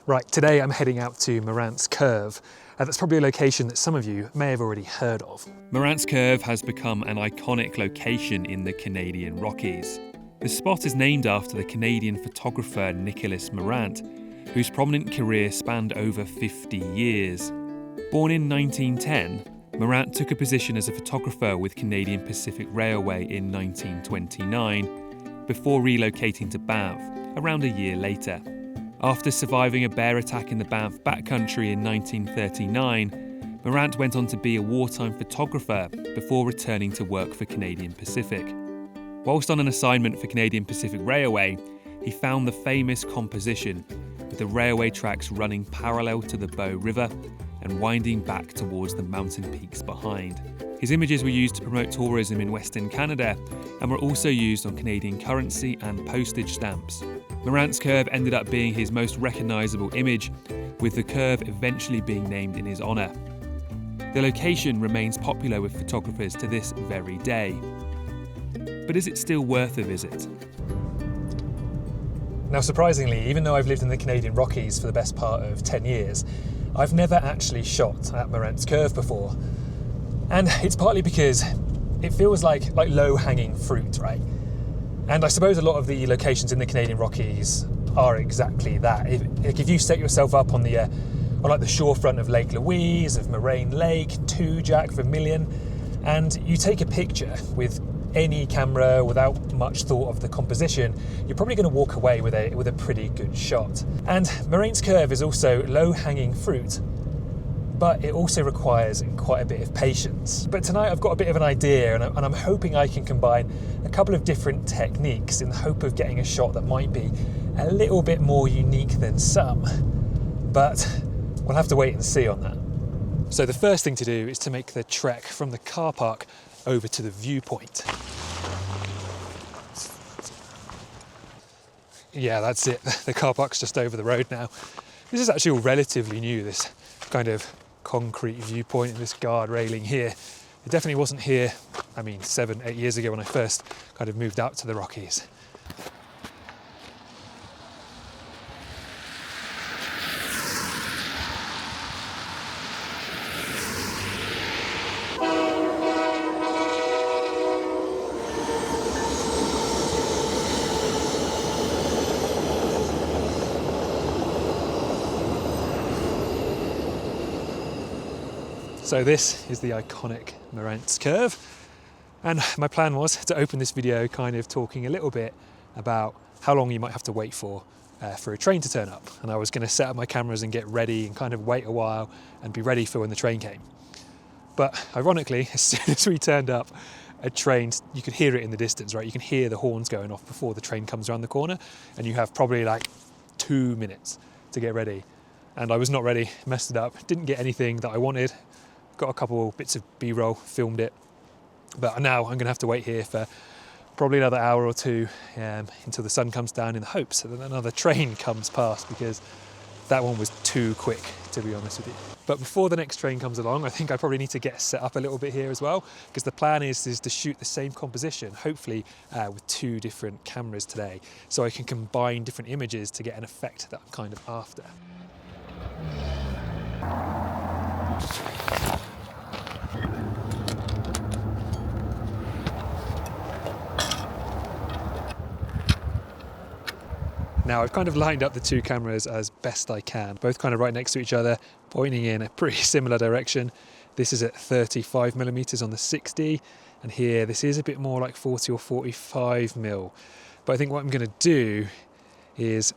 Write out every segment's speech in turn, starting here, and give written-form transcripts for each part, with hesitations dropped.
Right, today I'm heading out to Morant's Curve. That's probably a location that some of you may have already heard of. Morant's Curve has become an iconic location in the Canadian Rockies. The spot is named after the Canadian photographer Nicholas Morant, whose prominent career spanned over 50 years. Born in 1910, Morant took a position as a photographer with Canadian Pacific Railway in 1929, before relocating to Banff around a year later. After surviving a bear attack in the Banff backcountry in 1939, Morant went on to be a wartime photographer before returning to work for Canadian Pacific. Whilst on an assignment for Canadian Pacific Railway, he found the famous composition with the railway tracks running parallel to the Bow River and winding back towards the mountain peaks behind. His images were used to promote tourism in Western Canada and were also used on Canadian currency and postage stamps. Morant's Curve ended up being his most recognisable image, with the curve eventually being named in his honour. The location remains popular with photographers to this very day. But is it still worth a visit? Now, surprisingly, even though I've lived in the Canadian Rockies for the best part of 10 years, I've never actually shot at Morant's Curve before. And it's partly because it feels like low-hanging fruit, right? And I suppose a lot of the locations in the Canadian Rockies are exactly that. If you set yourself up on the shorefront of Lake Louise, of Moraine Lake, Two Jack, Vermilion, and you take a picture with any camera without much thought of the composition, you're probably going to walk away with a pretty good shot. And Morant's Curve is also low-hanging fruit, but it also requires quite a bit of patience. But tonight I've got a bit of an idea, and I'm hoping I can combine a couple of different techniques in the hope of getting a shot that might be a little bit more unique than some. But we'll have to wait and see on that. So the first thing to do is to make the trek from the car park over to the viewpoint. Yeah, that's it. The car park's just over the road now. This is actually all relatively new, this kind of concrete viewpoint and this guard railing here. It definitely wasn't here, 7, 8 years ago when I first kind of moved out to the Rockies. So this is the iconic Morant's Curve, and my plan was to open this video kind of talking a little bit about how long you might have to wait for a train to turn up. And I was going to set up my cameras and get ready and kind of wait a while and be ready for when the train came. But ironically, as soon as we turned up, a train, you could hear it in the distance, right? You can hear the horns going off before the train comes around the corner, and you have probably like 2 minutes to get ready. And I was not ready, messed it up, didn't get anything that I wanted. Got a couple bits of B-roll, filmed it, but now I'm going to have to wait here for probably another hour or two until the sun comes down, in the hopes that another train comes past, because that one was too quick, to be honest with you. But before the next train comes along, I think I probably need to get set up a little bit here as well, because the plan is to shoot the same composition, hopefully with 2 different cameras today, so I can combine different images to get an effect that I'm kind of after. Now I've kind of lined up the 2 cameras as best I can, both kind of right next to each other, pointing in a pretty similar direction. This is at 35mm on the 60, and here this is a bit more like 40 or 45mm. But I think what I'm going to do is,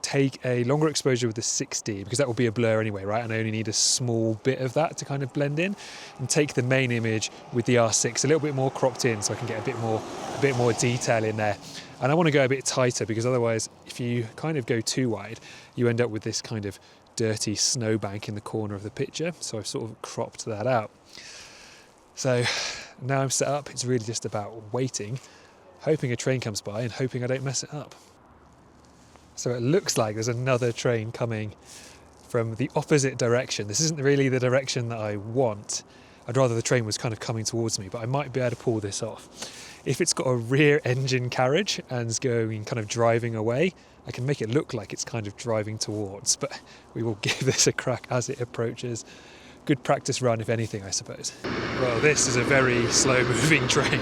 take a longer exposure with the 60, because that will be a blur anyway, right? And I only need a small bit of that to kind of blend in, and take the main image with the R6 a little bit more cropped in, so I can get a bit more detail in there. And I want to go a bit tighter, because otherwise, if you kind of go too wide, you end up with this kind of dirty snowbank in the corner of the picture. So I've sort of cropped that out. So now I'm set up, it's really just about waiting, hoping a train comes by and hoping I don't mess it up. So it looks like there's another train coming from the opposite direction. This isn't really the direction that I want. I'd rather the train was kind of coming towards me, but I might be able to pull this off. if it's got a rear engine carriage and is going kind of driving away, I can make it look like it's kind of driving towards, but we will give this a crack as it approaches. Good practice run, if anything, I suppose. Well, this is a very slow moving train.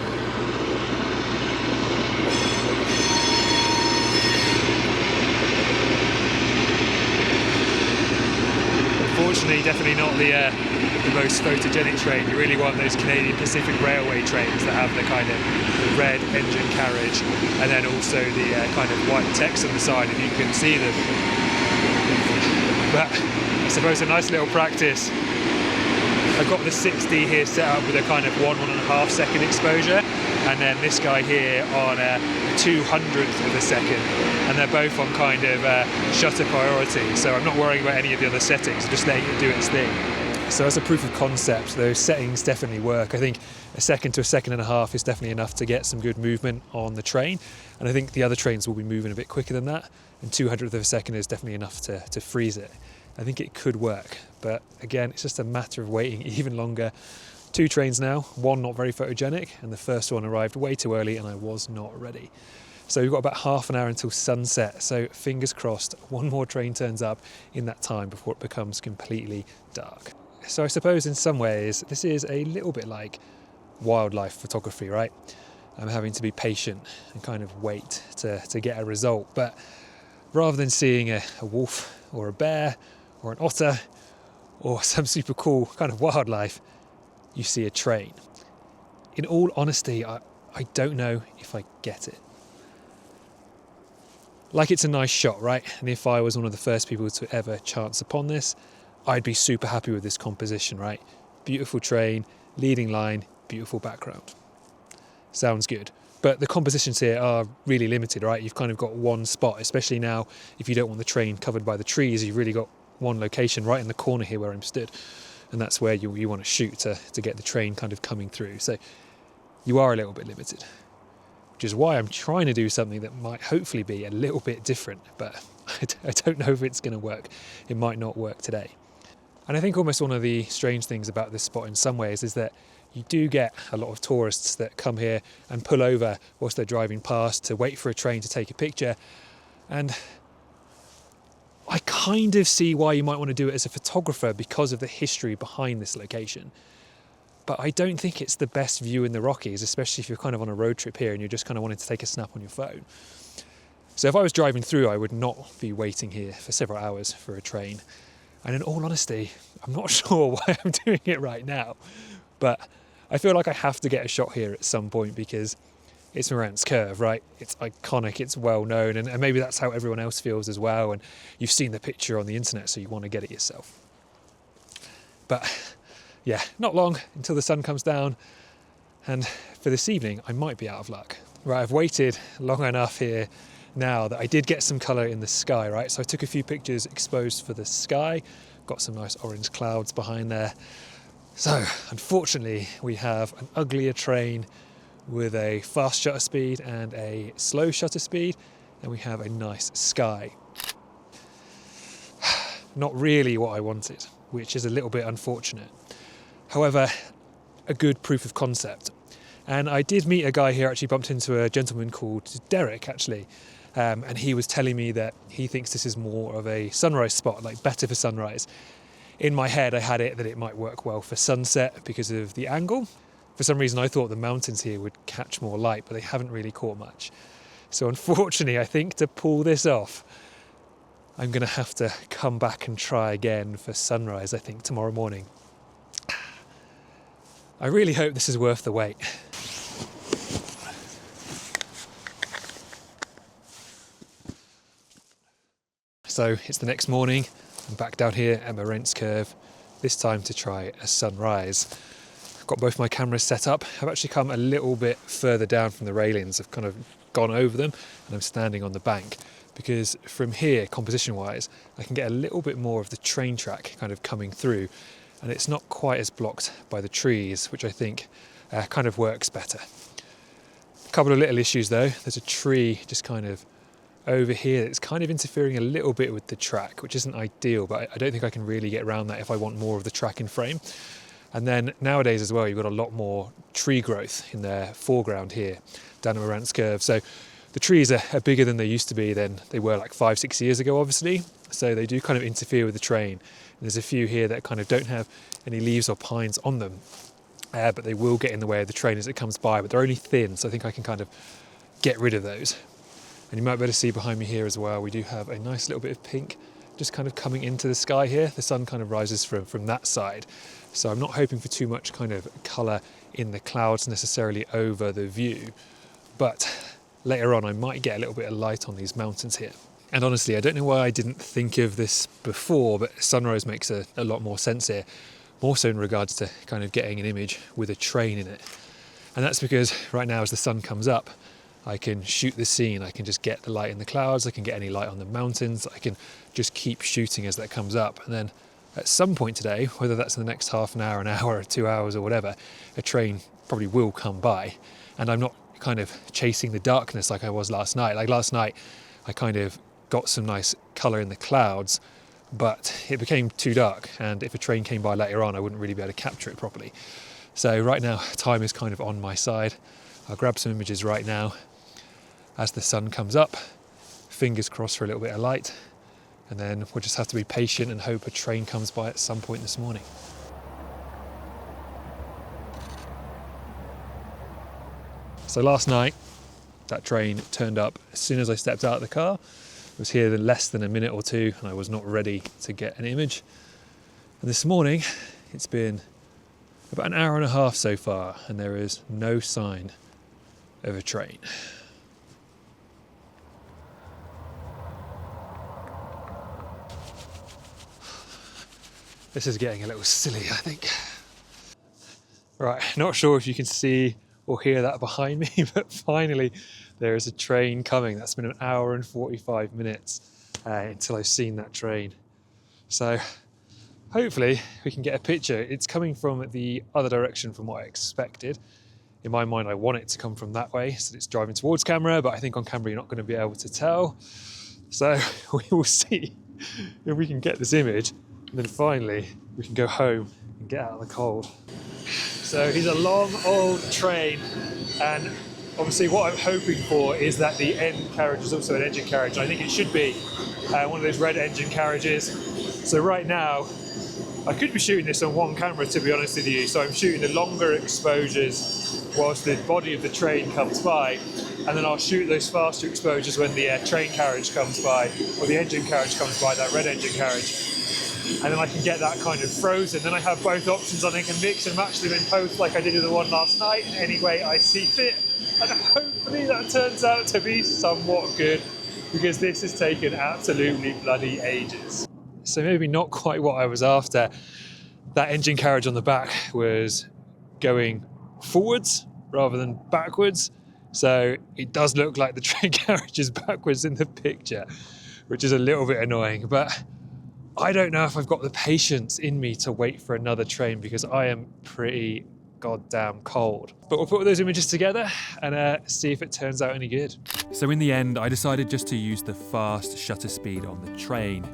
Unfortunately, definitely not the most photogenic train. You really want those Canadian Pacific Railway trains that have the kind of the red engine carriage and then also the kind of white text on the side if you can see them. But I suppose a nice little practice. I've got the 60 here set up with a kind of 1.5 second exposure, and then this guy here on a 200th of a second, and they're both on kind of shutter priority, so I'm not worrying about any of the other settings, just letting it do its thing. So as a proof of concept, those settings definitely work. I think a second to a second and a half is definitely enough to get some good movement on the train, and I think the other trains will be moving a bit quicker than that, and 200th of a second is definitely enough to freeze it. I think it could work, but again, it's just a matter of waiting even longer. 2 trains now, one not very photogenic, and the first one arrived way too early and I was not ready. So we've got about half an hour until sunset, so fingers crossed one more train turns up in that time before it becomes completely dark. So I suppose in some ways this is a little bit like wildlife photography, right? I'm having to be patient and kind of wait to get a result, but rather than seeing a wolf or a bear or an otter or some super cool kind of wildlife, you see a train. In all honesty, I don't know if I get it. Like, it's a nice shot, right? And if I was one of the first people to ever chance upon this, I'd be super happy with this composition, right? Beautiful train, leading line, beautiful background. Sounds good. But the compositions here are really limited, right? You've kind of got one spot, especially now if you don't want the train covered by the trees, you've really got one location right in the corner here where I'm stood. And that's where you want to shoot to get the train kind of coming through. So you are a little bit limited, which is why I'm trying to do something that might hopefully be a little bit different, but I don't know if it's going to work. It might not work today. And I think almost one of the strange things about this spot in some ways is that you do get a lot of tourists that come here and pull over whilst they're driving past to wait for a train to take a picture. And I kind of see why you might want to do it as a photographer because of the history behind this location. But I don't think it's the best view in the Rockies, especially if you're kind of on a road trip here and you're just kind of wanting to take a snap on your phone. So if I was driving through, I would not be waiting here for several hours for a train. And in all honesty, I'm not sure why I'm doing it right now, but I feel like I have to get a shot here at some point because it's Morant's Curve, right? It's iconic, it's well known, and maybe that's how everyone else feels as well, and you've seen the picture on the internet, so you want to get it yourself. But yeah, not long until the sun comes down, and for this evening, I might be out of luck. Right, I've waited long enough here now that I did get some colour in the sky, right? So I took a few pictures exposed for the sky, got some nice orange clouds behind there. So unfortunately, we have an uglier train with a fast shutter speed and a slow shutter speed, and we have a nice sky. Not really what I wanted, which is a little bit unfortunate. However, a good proof of concept. And I did meet a guy here, actually bumped into a gentleman called Derek, actually, and he was telling me that he thinks this is more of a sunrise spot, like better for sunrise. In my head, I had it that it might work well for sunset because of the angle. For some reason, I thought the mountains here would catch more light, but they haven't really caught much. So unfortunately, I think to pull this off, I'm going to have to come back and try again for sunrise, I think, tomorrow morning. I really hope this is worth the wait. So it's the next morning. I'm back down here at Morant's Curve, this time to try a sunrise. I've got both my cameras set up. I've actually come a little bit further down from the railings. I've kind of gone over them and I'm standing on the bank because from here, composition-wise, I can get a little bit more of the train track kind of coming through, and it's not quite as blocked by the trees, which I think kind of works better. A couple of little issues though. There's a tree just kind of over here that's kind of interfering a little bit with the track, which isn't ideal, but I don't think I can really get around that if I want more of the track in frame. And then nowadays as well, you've got a lot more tree growth in the foreground here down the Morants curve. So the trees are bigger than they used to be than they were like 5-6 years ago, obviously. So they do kind of interfere with the train. And there's a few here that kind of don't have any leaves or pines on them, but they will get in the way of the train as it comes by, but they're only thin, so I think I can kind of get rid of those. And you might be able to see behind me here as well, we do have a nice little bit of pink just kind of coming into the sky here. The sun kind of rises from that side. So I'm not hoping for too much kind of colour in the clouds necessarily over the view, but later on I might get a little bit of light on these mountains here. And honestly, I don't know why I didn't think of this before, but sunrise makes a lot more sense here, more so in regards to kind of getting an image with a train in it. And that's because right now as the sun comes up, I can shoot the scene, I can just get the light in the clouds, I can get any light on the mountains, I can just keep shooting as that comes up. And then at some point today, whether that's in the next half an hour or 2 hours or whatever, a train probably will come by. And I'm not kind of chasing the darkness like I was last night. Like last night, I kind of got some nice colour in the clouds, but it became too dark. And if a train came by later on, I wouldn't really be able to capture it properly. So right now, time is kind of on my side. I'll grab some images right now as the sun comes up. Fingers crossed for a little bit of light. And then we'll just have to be patient and hope a train comes by at some point this morning. So last night, that train turned up as soon as I stepped out of the car. It was here in less than a minute or two, and I was not ready to get an image. And this morning, it's been about an hour and a half so far, and there is no sign of a train. This is getting a little silly, I think. Right, not sure if you can see or hear that behind me, but finally there is a train coming. That's been an hour and 45 minutes until I've seen that train. So hopefully we can get a picture. It's coming from the other direction from what I expected. In my mind, I want it to come from that way, so it's driving towards camera, but I think on camera you're not going to be able to tell. So we will see if we can get this image, and then finally we can go home and get out of the cold. So he's a long old train, and obviously what I'm hoping for is that the end carriage is also an engine carriage. I think it should be one of those red engine carriages. So right now, I could be shooting this on one camera, to be honest with you. So I'm shooting the longer exposures whilst the body of the train comes by, and then I'll shoot those faster exposures when the train carriage comes by, or the engine carriage comes by, that red engine carriage. And then I can get that kind of frozen. Then I have both options. I can mix and match them in post like I did with the one last night in any way I see fit. And hopefully that turns out to be somewhat good, because this has taken absolutely bloody ages. So maybe not quite what I was after. That engine carriage on the back was going forwards rather than backwards. So it does look like the train carriage is backwards in the picture, which is a little bit annoying. But I don't know if I've got the patience in me to wait for another train, because I am pretty goddamn cold. But we'll put those images together and see if it turns out any good. So in the end, I decided just to use the fast shutter speed on the train.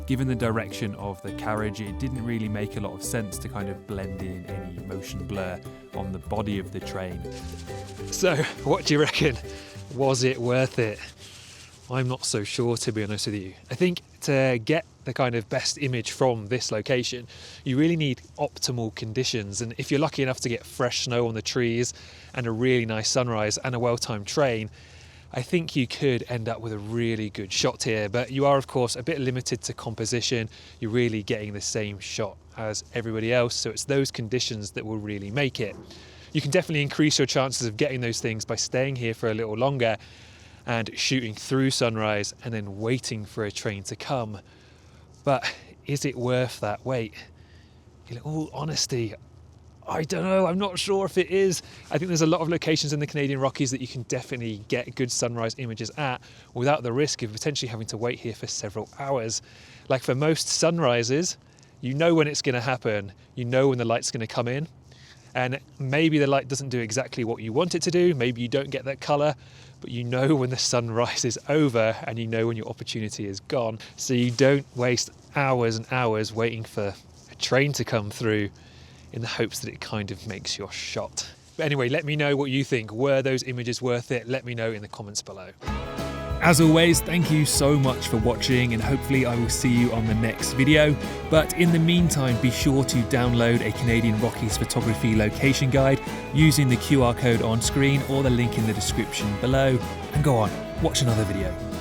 Given the direction of the carriage, it didn't really make a lot of sense to kind of blend in any motion blur on the body of the train. So what do you reckon? Was it worth it? I'm not so sure, to be honest with you. I think to get the kind of best image from this location, you really need optimal conditions. And if you're lucky enough to get fresh snow on the trees and a really nice sunrise and a well-timed train, I think you could end up with a really good shot here. But you are, of course, a bit limited to composition. You're really getting the same shot as everybody else. So it's those conditions that will really make it. You can definitely increase your chances of getting those things by staying here for a little longer and shooting through sunrise and then waiting for a train to come. But is it worth that wait? In all honesty, I don't know. I'm not sure if it is. I think there's a lot of locations in the Canadian Rockies that you can definitely get good sunrise images at without the risk of potentially having to wait here for several hours. Like for most sunrises, you know when it's going to happen. You know when the light's going to come in. And maybe the light doesn't do exactly what you want it to do. Maybe you don't get that colour, but you know when the sun rises over and you know when your opportunity is gone. So you don't waste hours and hours waiting for a train to come through. in the hopes that it kind of makes your shot. But anyway, let me know what you think. Were those images worth it? Let me know in the comments below. As always, thank you so much for watching, and hopefully I will see you on the next video. But in the meantime, be sure to download a Canadian Rockies photography location guide using the QR code on screen or the link in the description below. And go on, watch another video.